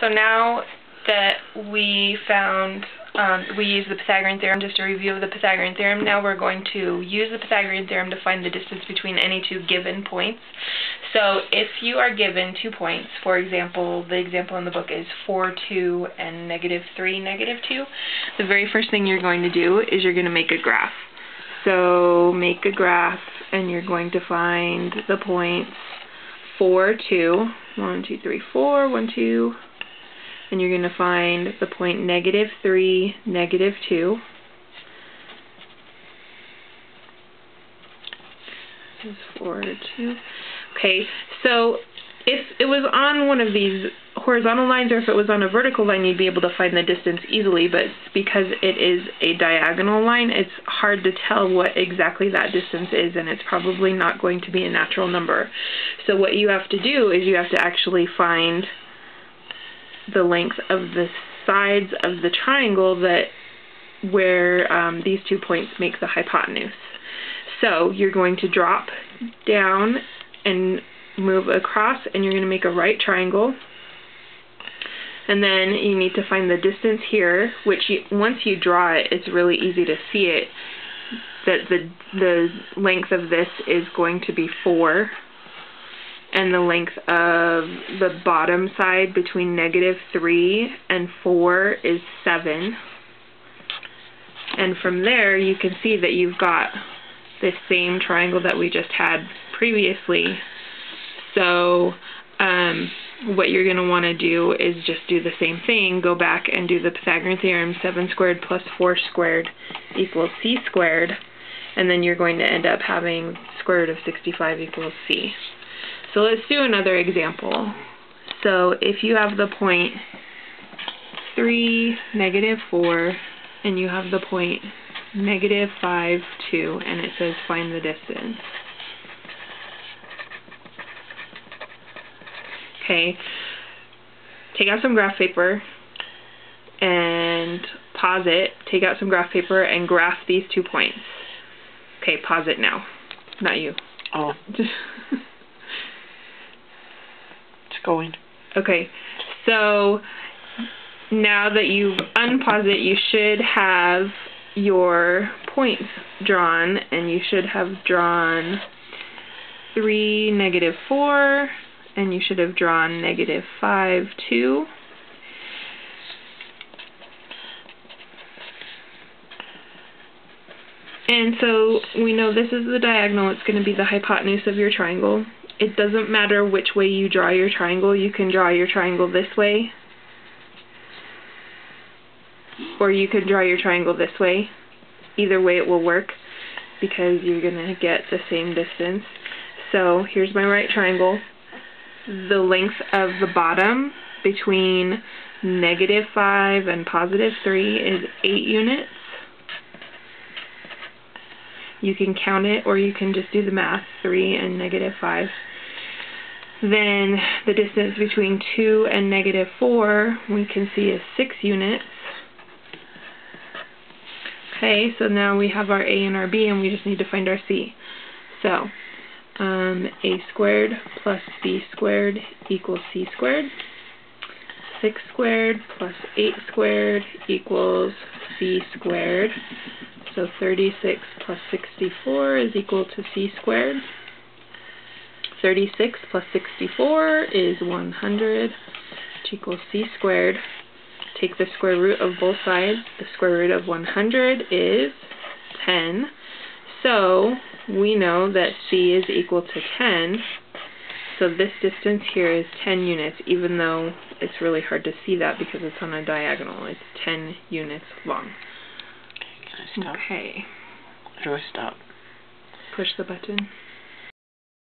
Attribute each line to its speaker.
Speaker 1: So now that we found, we used the Pythagorean theorem, just a review of the Pythagorean theorem, now we're going to use the Pythagorean theorem to find the distance between any two given points. So if you are given 2 points, for example, the example in the book is 4, 2, and -3, -2, the very first thing you're going to do is you're going to make a graph. So make a graph, and you're going to find the points 4, 2, 1, 2, 3, 4, 1, 2, and you're going to find the point -3, -2. This is 4, 2. Okay, so if it was on one of these horizontal lines or if it was on a vertical line, you'd be able to find the distance easily, but because it is a diagonal line, it's hard to tell what exactly that distance is, and it's probably not going to be a natural number. So what you have to do is you have to actually find the length of the sides of the triangle that where these 2 points make the hypotenuse. So you're going to drop down and move across, and you're going to make a right triangle. And then you need to find the distance here, which once you draw it, it's really easy to see it, that the length of this is going to be 4. And the length of the bottom side between -3 and 4 is 7. And from there, you can see that you've got the same triangle that we just had previously. So what you're going to want to do is just do the same thing, go back and do the Pythagorean theorem, 7 squared plus 4 squared equals c squared, and then you're going to end up having square root of 65 equals c. So let's do another example. So if you have the point 3, -4, and you have the point -5, 2, and it says find the distance. Okay, take out some graph paper and pause it. Take out some graph paper and graph these 2 points. Okay, pause it now. Not you.
Speaker 2: Oh. It's going.
Speaker 1: Okay, so now that you've unpaused it, you should have your points drawn, and you should have drawn 3, -4, and you should have drawn -5, 2. And so we know this is the diagonal. It's going to be the hypotenuse of your triangle. It doesn't matter which way you draw your triangle. You can draw your triangle this way, or you could draw your triangle this way. Either way it will work, because you're going to get the same distance. So here's my right triangle. The length of the bottom between -5 and +3 is 8 units. You can count it, or you can just do the math, 3 and -5. Then the distance between 2 and -4 we can see is 6 units. Okay, so now we have our A and our B, and we just need to find our C. So a squared plus b squared equals c squared. 6 squared plus 8 squared equals c squared. So 36 plus 64 is equal to c squared. 36 plus 64 is 100, which equals c squared. Take the square root of both sides. The square root of 100 is 10. So we know that c is equal to 10. So this distance here is 10 units, even though it's really hard to see that because it's on a diagonal. It's 10 units long.
Speaker 2: Can I stop?
Speaker 1: Okay.
Speaker 2: How do I stop?
Speaker 1: Push the button.